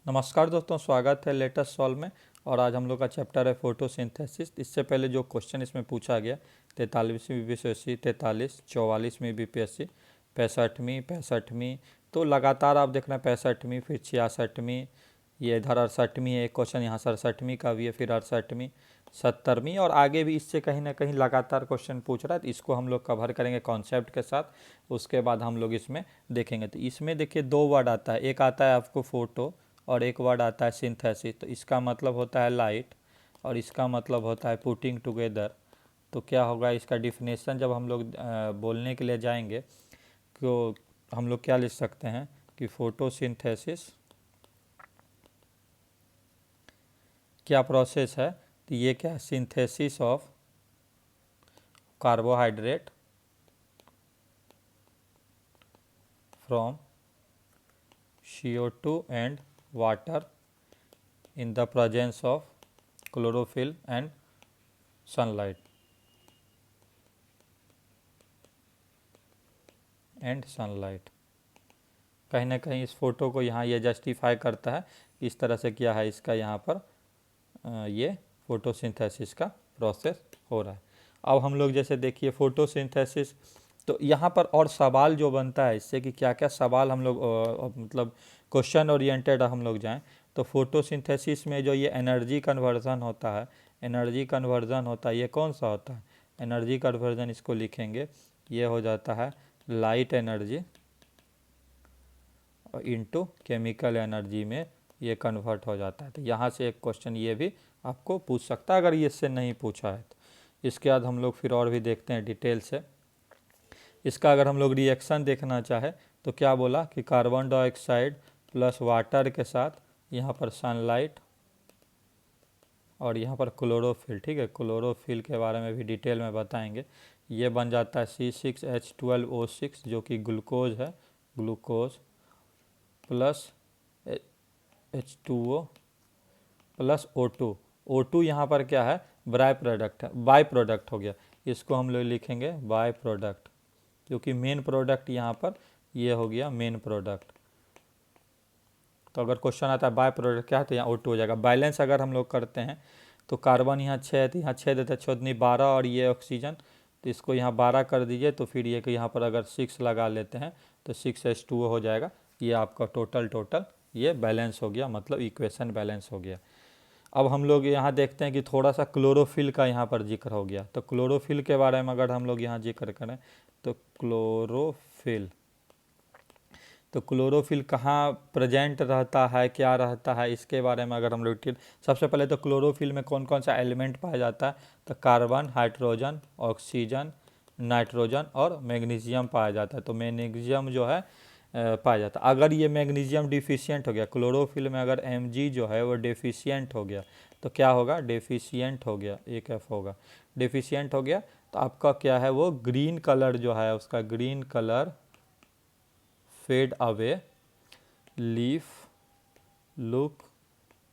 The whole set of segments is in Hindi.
नमस्कार दोस्तों, स्वागत है लेटेस्ट सॉल्व में। और आज हम लोग का चैप्टर है फोटोसिंथेसिस। इससे पहले जो क्वेश्चन इसमें पूछा गया 43वीं बीपीएससी, 43, 44वीं बीपीएससी, 65वीं, तो लगातार आप देख रहे हैं 65वीं, फिर 66वीं, ये इधर 68वीं है। एक क्वेश्चन यहाँ 67वीं का भी है, फिर 68वीं, 70वीं और आगे भी इससे कहीं ना कहीं लगातार क्वेश्चन पूछ रहा है। तो इसको हम लोग कवर करेंगे कॉन्सेप्ट के साथ। उसके बाद हम लोग इसमें देखेंगे। तो इसमें देखिए दो वर्ड आता है, एक आता है आपको फोटो और एक वर्ड आता है सिंथेसिस। तो इसका मतलब होता है लाइट और इसका मतलब होता है पुटिंग टुगेदर। तो क्या होगा इसका डिफिनेशन जब हम लोग बोलने के लिए जाएंगे तो हम लोग क्या लिख सकते हैं कि फोटोसिंथेसिस क्या प्रोसेस है। तो ये क्या है, synthesis of carbohydrate from CO2 and water in the presence of chlorophyll and sunlight कहीं ना कहीं इस फोटो को यहाँ ये जस्टिफाई करता है इस तरह से क्या है इसका यहाँ पर ये फोटोसिंथेसिस का प्रोसेस हो रहा है। अब हम लोग जैसे देखिए फोटोसिंथेसिस, तो यहाँ पर और सवाल जो बनता है इससे कि क्या क्या सवाल हम लोग मतलब क्वेश्चन ओरिएंटेड हम लोग जाएं। तो फोटोसिंथेसिस में जो ये एनर्जी कन्वर्जन होता है, ये कौन सा होता है एनर्जी कन्वर्जन, इसको लिखेंगे ये हो जाता है light energy into chemical energy में ये कन्वर्ट हो जाता है। तो यहाँ से एक क्वेश्चन ये भी आपको पूछ सकता है अगर ये इससे नहीं पूछा है तो। इसके बाद हम लोग फिर और भी देखते हैं डिटेल से। इसका अगर हम लोग रिएक्शन देखना चाहे तो क्या बोला कि कार्बन डाइऑक्साइड प्लस वाटर के साथ यहाँ पर सनलाइट और यहाँ पर क्लोरोफिल, ठीक है, क्लोरोफिल के बारे में भी डिटेल में बताएंगे। ये बन जाता है C6H12O6 जो कि ग्लूकोज है, glucose plus H2O plus O2 यहाँ पर क्या है बाई प्रोडक्ट है, बाई प्रोडक्ट हो गया। इसको हम लोग लिखेंगे बाई प्रोडक्ट क्योंकि मेन प्रोडक्ट यहाँ पर ये हो गया मेन प्रोडक्ट। तो अगर क्वेश्चन आता है बाय प्रोडक्ट क्या है तो यहाँ O2 हो जाएगा। बैलेंस अगर हम लोग करते हैं तो कार्बन यहाँ 6 है तो यहाँ 6 देते हैं, 6 दूनी 12 और ये ऑक्सीजन, तो इसको यहाँ 12 कर दीजिए। तो फिर ये कि यहाँ पर अगर 6 लगा लेते हैं तो 6H2O हो जाएगा। ये आपका टोटल ये बैलेंस हो गया, मतलब इक्वेशन बैलेंस हो गया। अब हम लोग यहाँ देखते हैं कि थोड़ा सा क्लोरोफिल का यहाँ पर जिक्र हो गया। तो क्लोरोफिल के बारे में अगर हम लोग यहाँ जिक्र करें तो क्लोरोफिल कहाँ प्रेजेंट रहता है, क्या रहता है, इसके बारे में अगर हम लोग सबसे पहले तो क्लोरोफिल में कौन कौन सा एलिमेंट पाया जाता है तो कार्बन, हाइड्रोजन, ऑक्सीजन, नाइट्रोजन और मैग्नीशियम पाया जाता है। तो मैग्नीशियम जो है पाया जाता है। अगर ये मैग्नीशियम डिफिशियंट हो गया क्लोरोफिल में, अगर Mg जो है वो डेफिशिएंट हो गया तो क्या होगा, डेफिशिएंट हो गया, एक F होगा, डेफिशिएंट हो गया तो आपका क्या है वो ग्रीन कलर जो है उसका green colour fade away, leaf look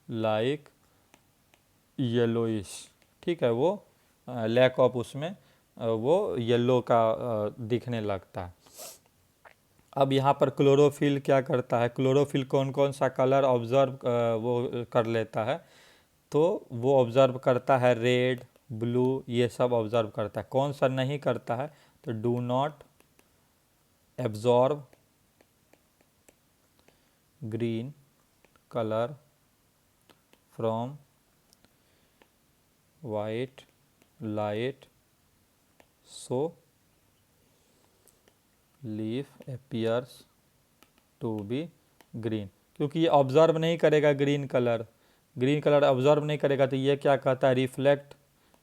like yellowish, ठीक है, वो लैक ऑफ उसमें वो येलो का दिखने लगता है। अब यहाँ पर क्लोरोफिल क्या करता है, क्लोरोफिल कौन कौन सा कलर ऑब्जर्व वो कर लेता है, तो वो ऑब्जर्व करता है रेड, ब्लू, ये सब ऑब्जर्व करता है। कौन सा नहीं करता है तो do not absorb green colour from white light so leaf appears to be green, क्योंकि ये ऑब्जर्व नहीं करेगा ग्रीन कलर ऑब्जर्व नहीं करेगा तो ये क्या कहता है रिफ्लेक्ट,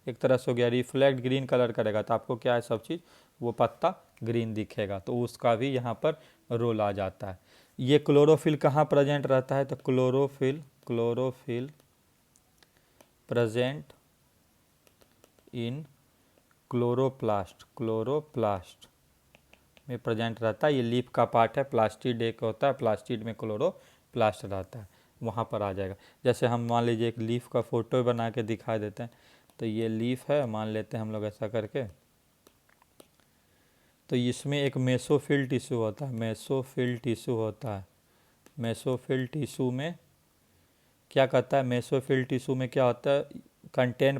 एक तरह से हो गया रिफ्लेक्ट ग्रीन कलर करेगा तो आपको क्या है सब चीज़ वो पत्ता ग्रीन दिखेगा, तो उसका भी यहाँ पर रोल आ जाता है। ये क्लोरोफिल कहाँ प्रेजेंट रहता है तो क्लोरोफिल प्रेजेंट इन क्लोरोप्लास्ट में प्रेजेंट रहता है। ये लीफ का पार्ट है, प्लास्टिड एक होता है, प्लास्टिड में क्लोरोप्लास्ट रहता है, वहाँ पर आ जाएगा। जैसे हम मान लीजिए एक लीफ का फ़ोटो बना के दिखा देते हैं, तो ये लीफ है मान लेते हैं हम लोग ऐसा करके। तो इसमें एक मेसोफिल टिश्यू होता है, मेसोफिल टिश्यू में क्या कहता है, मेसोफिल टिश्यू में क्या होता है, कंटेन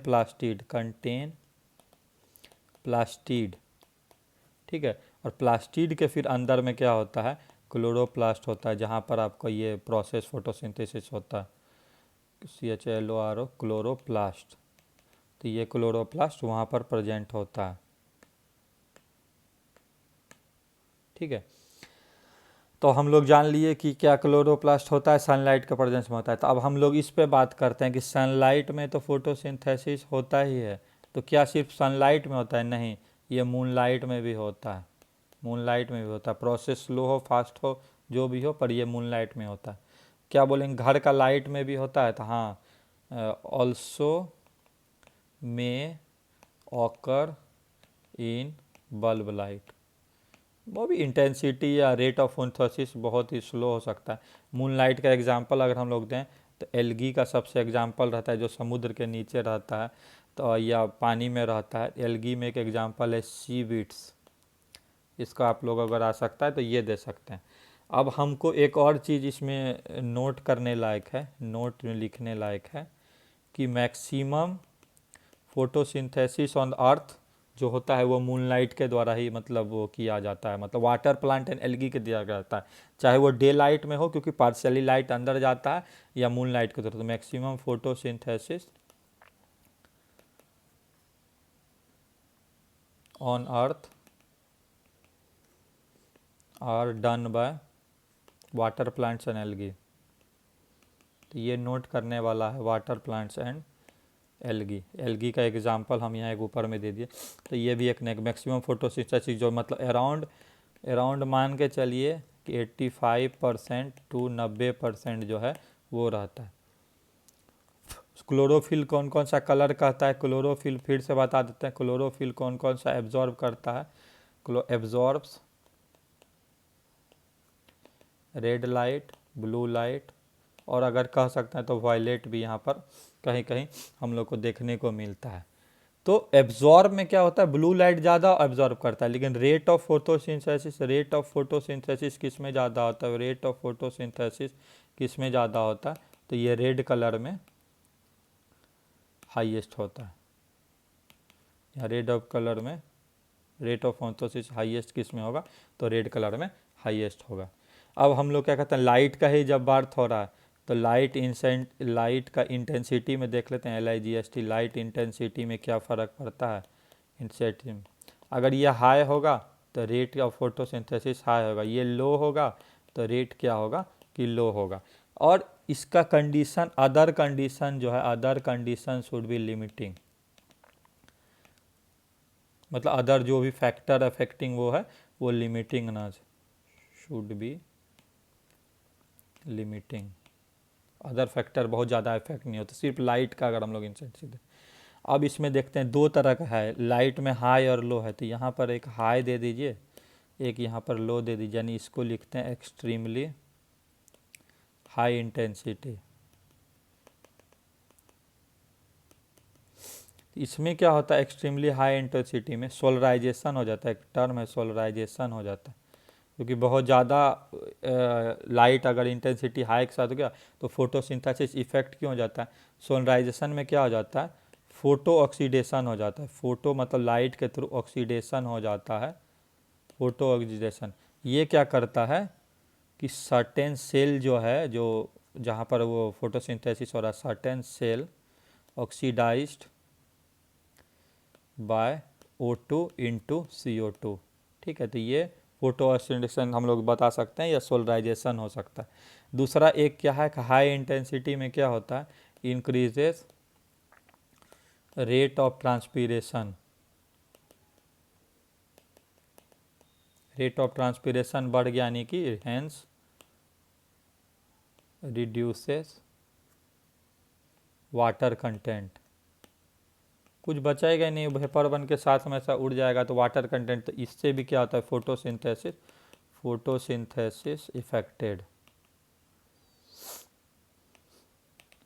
प्लास्टिड, ठीक है। और प्लास्टिड के फिर अंदर में क्या होता है, क्लोरोप्लास्ट होता है, जहाँ पर आपका ये प्रोसेस फोटोसिंथेसिस होता है, CHLORO क्लोरोप्लास्ट। तो ये क्लोरोप्लास्ट वहाँ पर प्रेजेंट होता है, ठीक है। तो हम लोग जान लिए कि क्या क्लोरोप्लास्ट होता है, सनलाइट के प्रेजेंस में होता है। तो अब हम लोग इस पे बात करते हैं कि सनलाइट में तो फोटोसिंथेसिस होता ही है, तो क्या सिर्फ सनलाइट में होता है? नहीं, ये मूनलाइट में भी होता है, मूनलाइट में भी होता है। प्रोसेस स्लो हो फास्ट हो जो भी हो, पर ये मूनलाइट में होता है। क्या बोलेंगे, घर का लाइट में भी होता है? तो हाँ, also may occur in bulb light. वो भी इंटेंसिटी या रेट ऑफ फोटोसिस बहुत ही स्लो हो सकता है। मूनलाइट का एग्जांपल अगर हम लोग दें तो एल्गी का सबसे एग्जांपल रहता है, जो समुद्र के नीचे रहता है तो या पानी में रहता है। एल्गी में एक एग्जांपल है सी वीड्स, इसका आप लोग अगर आ सकता है तो ये दे सकते हैं। अब हमको एक और चीज़ इसमें नोट करने लायक है, नोट में लिखने लायक है कि मैक्सिमम फोटोसिंथेसिस ऑन अर्थ जो होता है वो मूनलाइट के द्वारा ही मतलब वो किया जाता है, मतलब वाटर प्लांट एंड एल्गी के दिया जाता है, चाहे वो डे लाइट में हो क्योंकि पार्शियली लाइट अंदर जाता है, या मूनलाइट के द्वारा। तो maximum photosynthesis on earth are done by water plants and algae. तो ये नोट करने वाला है, water plants and algae. Algae का एग्जांपल हम यहाँ एक ऊपर में दे दिए। तो ये भी एक मैक्सिमम फोटोसिंथेसिस जो मतलब अराउंड मान के चलिए कि 85% टू 90% जो है वो रहता है। क्लोरोफिल कौन कौन सा कलर कहता है, क्लोरोफिल फिर से बता देते हैं। क्लोरोफिल कौन कौन सा एब्जॉर्ब करता है, absorbs red light, blue light, और अगर कह सकते हैं तो वायलेट भी यहाँ पर कहीं कहीं हम लोग को देखने को मिलता है। तो एब्जॉर्ब में क्या होता है, ब्लू लाइट ज़्यादा एब्जॉर्ब करता है, लेकिन रेट ऑफ फोटोसिंथेसिस किस में ज़्यादा होता है, रेट ऑफ फोटोसिंथेसिस किस में ज़्यादा होता है, तो ये रेड कलर में हाईएस्ट होता है। यहाँ रेड ऑफ कलर में रेट ऑफ फोटोसिंथेसिस हाईएस्ट किस में होगा, तो रेड कलर में हाईएस्ट होगा। अब हम लोग क्या कहते हैं, लाइट का ही जब बात हो रहा है तो लाइट का इंटेंसिटी में देख लेते हैं, LIGHT, लाइट इंटेंसिटी में क्या फ़र्क पड़ता है इंटेंसिटी में। अगर ये हाई होगा तो रेट ऑफ फोटोसिंथेसिस हाई होगा, ये लो होगा तो रेट क्या होगा कि लो होगा। और इसका कंडीशन, अदर कंडीशन जो है, other condition should be limiting, मतलब अदर जो भी फैक्टर अफेक्टिंग वो है वो लिमिटिंग ना, should be limiting. Other factor बहुत ज़्यादा इफेक्ट नहीं होता, सिर्फ लाइट का अगर हम लोग इंटेंसिटी दें। अब इसमें देखते हैं दो तरह का है, लाइट में हाई और लो है। तो यहाँ पर एक हाई दे दीजिए, एक यहाँ पर लो दे दीजिए, यानी इसको लिखते हैं एक्सट्रीमली हाई इंटेंसिटी। इसमें क्या होता है, एक्सट्रीमली हाई इंटेंसिटी में सोलराइजेशन हो जाता है, एक टर्म है सोलराइजेशन हो जाता है, क्योंकि बहुत ज़्यादा लाइट अगर इंटेंसिटी हाई के साथ हो गया तो फोटोसिंथेसिस इफेक्ट क्यों हो जाता है, सोलराइजेशन में क्या हो जाता है, फोटो ऑक्सीडेशन हो जाता है। फोटो मतलब लाइट के थ्रू ऑक्सीडेशन हो जाता है, फोटो ऑक्सीडेशन। ये क्या करता है कि सर्टेन सेल जो है, जो जहाँ पर वो फोटोसिंथेसिस हो रहा है, certain cell oxidised by O2 into CO2, ठीक है। तो ये फोटो ऑक्सीडेशन हम लोग बता सकते हैं, या सोलराइजेशन हो सकता है। दूसरा एक क्या है, हाई इंटेंसिटी में क्या होता है, increases rate of transpiration, rate of transpiration बढ़ गया, यानी कि हेंस रिड्यूसेस वाटर कंटेंट। कुछ बचाएगा नहीं, वेपर बन के साथ में ऐसा उड़ जाएगा तो वाटर कंटेंट, तो इससे भी क्या होता है, फोटोसिंथेसिस इफेक्टेड,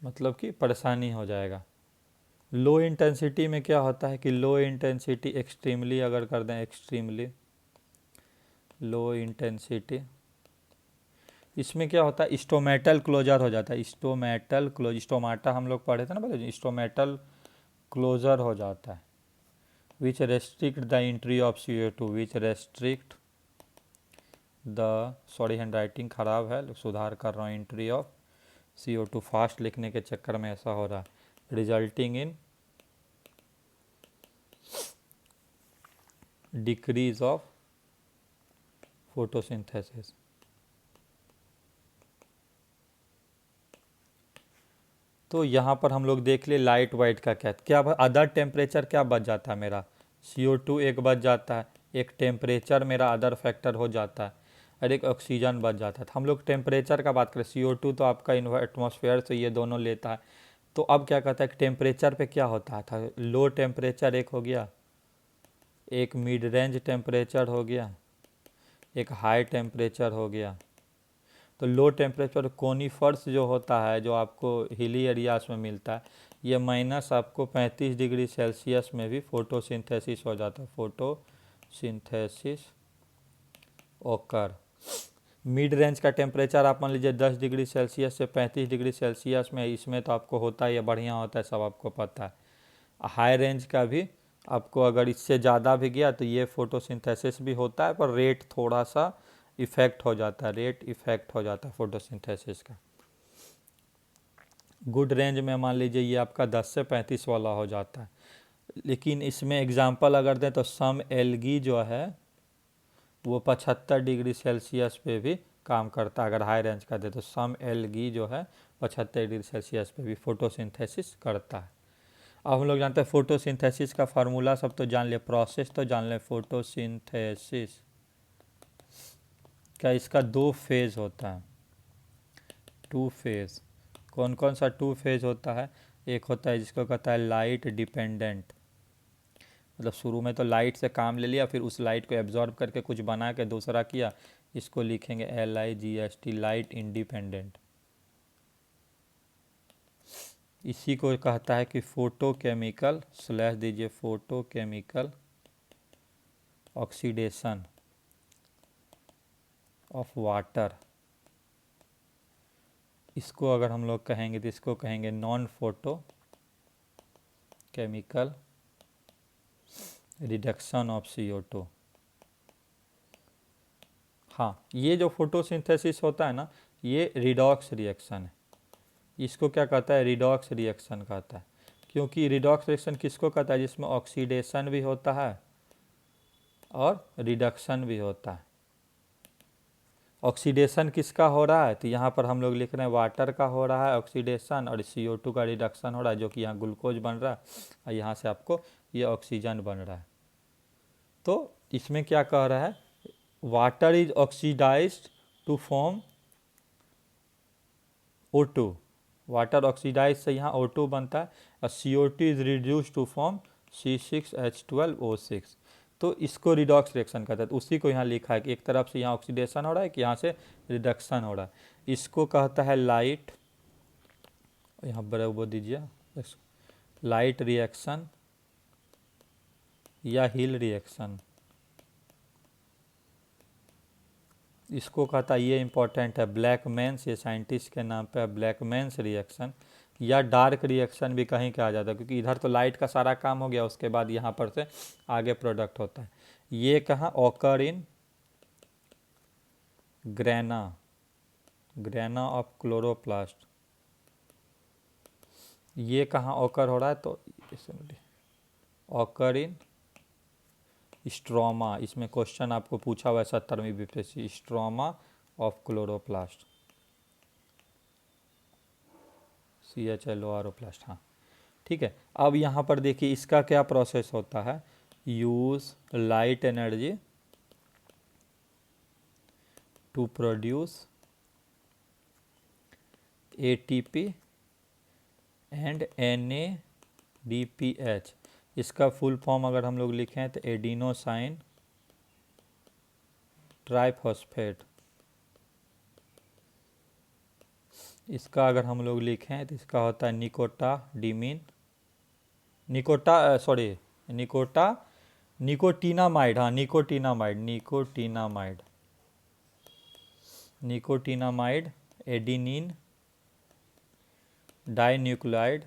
मतलब कि परेशानी हो जाएगा। लो इंटेंसिटी में क्या होता है कि लो इंटेंसिटी एक्सट्रीमली अगर कर दें, एक्सट्रीमली लो इंटेंसिटी इसमें क्या होता है, स्टोमेटल क्लोजर हो जाता है, स्टोमेटल क्लोज, स्टोमाटा हम लोग पढ़े थे ना पहले, स्टोमेटल क्लोजर हो जाता है। Which restrict the entry of CO2, which restrict the, sorry hand writing ख़राब है, सुधार कर रहा हूँ, एंट्री ऑफ CO2, फास्ट लिखने के चक्कर में ऐसा हो रहा है, resulting in decrease of photosynthesis. तो यहाँ पर हम लोग देख ले लाइट वाइट का क्या अदर टेम्परेचर क्या बच जाता है मेरा, CO2 एक बच जाता है, एक टेम्परेचर मेरा अदर फैक्टर हो जाता है, और एक ऑक्सीजन बच जाता है। तो हम लोग टेम्परेचर का बात करें, CO2 तो आपका एटमॉस्फेयर से ये दोनों लेता है। तो अब क्या कहता है, टेम्परेचर पे क्या होता था, लो टेम्परेचर एक हो गया, एक मिड रेंज टेम्परेचर हो गया, एक हाई टेम्परेचर हो गया। तो लो टेम्परेचर कोनीफर्स जो होता है, जो आपको हिली एरियाज में मिलता है, ये माइनस आपको 35 डिग्री सेल्सियस में भी फोटोसिंथेसिस हो जाता है, फोटोसिंथेसिस ओकर। मिड रेंज का टेम्परेचर आप मान लीजिए 10 डिग्री सेल्सियस से 35 डिग्री सेल्सियस में, इसमें तो आपको होता है, ये बढ़िया होता है, सब आपको पता है। हाई रेंज का भी आपको अगर इससे ज़्यादा भी गया तो ये फोटोसिंथेसिस भी होता है, पर रेट थोड़ा सा इफ़ेक्ट हो जाता है, रेट इफ़ेक्ट हो जाता है फोटोसिंथेसिस का। गुड रेंज में मान लीजिए ये आपका 10 से 35 वाला हो जाता है। लेकिन इसमें एग्जांपल अगर दें तो सम एल्गी जो है वो 75 डिग्री सेल्सियस पे भी काम करता है। अगर हाई रेंज का दे तो सम एल्गी जो है 75 डिग्री सेल्सियस पे भी फोटोसिंथेसिस करता है। अब हम लोग जानते हैं फोटोसिंथेसिस का फार्मूला सब तो जान ले, प्रोसेस तो जान ले। फोटोसिंथेसिस का इसका 2 फेज होता है, 2 फेज। कौन कौन सा 2 फेज होता है, एक होता है जिसको कहता है लाइट डिपेंडेंट, मतलब शुरू में तो लाइट से काम ले लिया, फिर उस लाइट को एब्जॉर्ब करके कुछ बना के दूसरा किया, इसको लिखेंगे LIGHT, लाइट इंडिपेंडेंट। इसी को कहता है कि फोटोकेमिकल स्लैश दीजिए, फोटोकेमिकल ऑक्सीडेशन ऑफ वाटर। इसको अगर हम लोग कहेंगे तो इसको कहेंगे non photo chemical reduction of CO2। हाँ, ये जो फोटोसिंथेसिस होता है ना, ये रिडॉक्स रिएक्शन है। इसको क्या कहता है, रिडॉक्स रिएक्शन कहता है। क्योंकि रिडॉक्स रिएक्शन किसको कहता है, जिसमें ऑक्सीडेशन भी होता है और रिडक्शन भी होता है। ऑक्सीडेशन किसका हो रहा है, तो यहाँ पर हम लोग लिख रहे हैं वाटर का हो रहा है ऑक्सीडेशन, और CO2 का रिडक्शन हो रहा है, जो कि यहाँ ग्लूकोज बन रहा है और यहाँ से आपको ये ऑक्सीजन बन रहा है। तो इसमें क्या कह रहा है, water is oxidised to form O2, water oxidise से यहाँ O2 बनता है, और CO2 is reduce to form C6H12O6। तो इसको रिडॉक्स रिएक्शन कहता है। तो उसी को यहाँ लिखा है कि एक तरफ से यहाँ ऑक्सीडेशन हो रहा है, कि यहाँ से रिडक्शन हो रहा है। इसको कहता है लाइट, यहाँ बराबर दीजिए, लाइट रिएक्शन या हिल रिएक्शन, इसको कहता है, ये इंपॉर्टेंट है, ब्लैकमैन्स, ये साइंटिस्ट के नाम पे है, ब्लैकमैन्स रिएक्शन या डार्क रिएक्शन भी कहीं कहा जाता है, क्योंकि इधर तो लाइट का सारा काम हो गया, उसके बाद यहाँ पर से आगे प्रोडक्ट होता है। ये कहाँ, occur in grana, grana of chloroplast. ये कहाँ ऑकर हो रहा है, तो ऑकर इन स्ट्रोमा, इसमें क्वेश्चन आपको पूछा हुआ है 70वीं बीपीएससी, स्ट्रोमा ऑफ क्लोरोप्लास्ट, CHLOROप्लास्ट। हाँ ठीक है। अब यहाँ पर देखिए इसका क्या प्रोसेस होता है, use light energy to produce ATP and NADPH। इसका फुल फॉर्म अगर हम लोग लिखें तो एडिनोसाइन ट्राइफॉस्फेट। इसका अगर हम लोग लिखें तो इसका होता है निकोटाडीमीन, निकोटिनामाइड। हाँ, nicotinamide, nicotinamide, nicotinamide, adenine, dinucleotide,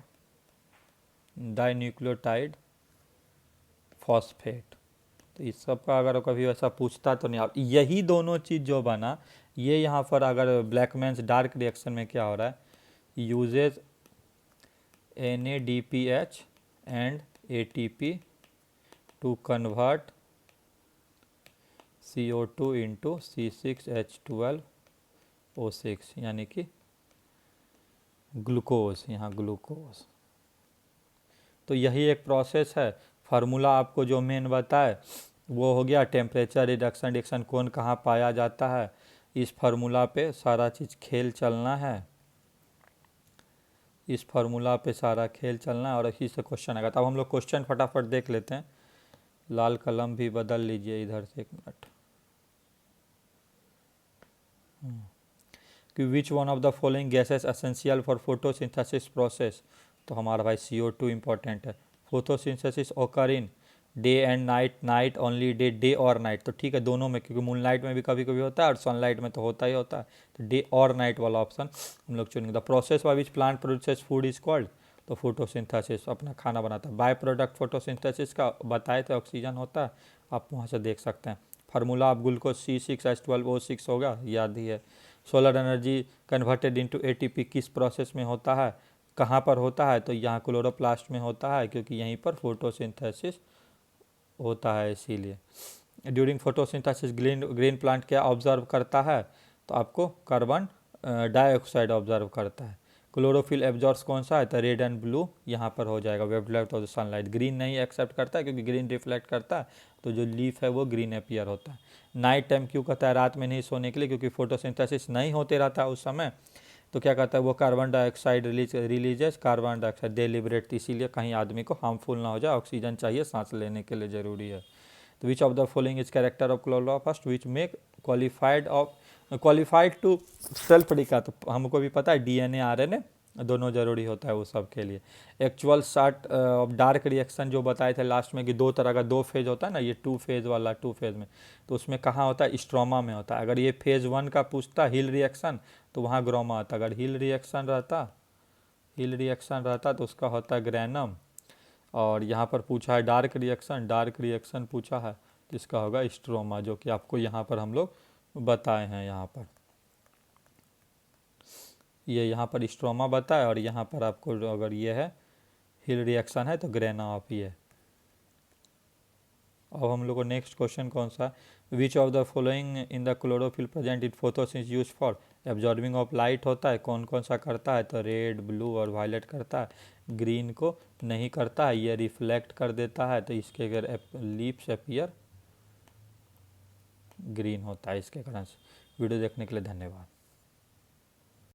phosphate. तो इस सब का अगर कभी ऐसा पूछता तो नहीं, आप यही दोनों चीज़ जो बना ये यहाँ पर अगर ब्लैकमैन्स डार्क रिएक्शन में क्या हो रहा है, uses NADPH and ATP to convert CO2 into C6H12O6 यानी कि ग्लूकोज, यहाँ ग्लूकोज। तो यही एक प्रोसेस है। फार्मूला आपको जो मेन बताए वो हो गया टेम्परेचर रिडक्शन रिएक्शन कौन कहाँ पाया जाता है, इस फार्मूला पे सारा चीज़ खेल चलना है, इस फार्मूला पे सारा खेल चलना है और इसी से क्वेश्चन आएगा। तब हम लोग क्वेश्चन फटाफट देख लेते हैं। लाल कलम भी बदल लीजिए इधर से, एक मिनट। कि which one of the following gases essential for photosynthesis process. तो हमारा भाई CO2 इम्पॉर्टेंट है। फोटोसिंथेसिस ओकर in day and night, night only day और नाइट। तो ठीक है दोनों में, क्योंकि मूनलाइट में भी कभी कभी होता है और सनलाइट में तो होता ही होता है, तो डे और नाइट वाला ऑप्शन हम लोग चुनेंगे। The process by which plant produces food is called. तो फोटोसिंथेसिस अपना खाना बनाता है। बाय प्रोडक्ट फोटोसिंथेसिस का बताए थे ऑक्सीजन होता है, आप वहाँ से देख सकते हैं। फार्मूला आप ग्लूकोज C6H12O6 होगा, याद ही है। Solar energy converted into ATP किस प्रोसेस में होता है, कहाँ पर होता है, तो यहाँ क्लोरोप्लास्ट में होता है, क्योंकि यहीं पर फोटोसिंथेसिस होता है इसीलिए। ड्यूरिंग फोटोसिंथेसिस ग्रीन प्लांट क्या ऑब्जर्व करता है, तो आपको कार्बन डाइऑक्साइड ऑब्जर्व करता है। क्लोरोफिल एब्जॉर्ब्स कौन सा है, तो रेड एंड ब्लू यहाँ पर हो जाएगा, wavelength of the sunlight. Green नहीं एक्सेप्ट करता है क्योंकि ग्रीन रिफ्लेक्ट करता है, तो जो लीफ है वो ग्रीन अपीयर होता है। नाइट टाइम क्यों कहता है, रात में नहीं सोने के लिए, क्योंकि फोटोसिंथेसिस नहीं होते रहता है उस समय, तो क्या कहता है वो carbon dioxide releases carbon dioxide deliberate, इसीलिए कहीं आदमी को हार्मफुल ना हो जाए, ऑक्सीजन चाहिए सांस लेने के लिए ज़रूरी है। तो which of the following is character of chloroplast which make qualified to self डिका। तो हमको भी पता है DNA RNA दोनों जरूरी होता है वो सब के लिए। Actual sort of dark reaction जो बताए थे लास्ट में कि दो तरह का, दो फेज होता है ना, ये टू फेज वाला, टू फेज में, तो उसमें कहाँ होता है, स्ट्रोमा में होता है। अगर ये फेज 1 का पूछता हिल रिएक्शन तो वहाँ ग्रोमा होता। अगर हिल रिएक्शन रहता तो उसका होता है ग्रैनम। और यहाँ पर पूछा है डार्क रिएक्शन पूछा है तो इसका होगा स्ट्रोमा, जो कि आपको यहाँ पर हम लोग बताए हैं। यहाँ पर ये यहाँ पर स्ट्रोमा बताए और यहाँ पर आपको अगर ये है हिल रिएक्शन है तो ग्रेना ऑफ ये। अब हम लोग को नेक्स्ट क्वेश्चन कौन सा, विच of the following in the chlorophyll present in photosynthesis use for absorbing of light होता है, कौन कौन सा करता है, तो रेड, ब्लू और वायलेट करता है। ग्रीन को नहीं करता है, ये रिफ्लेक्ट कर देता है, तो इसके अगर लीप्स अपीयर ग्रीन होता है इसके कारण से। वीडियो देखने के लिए धन्यवाद।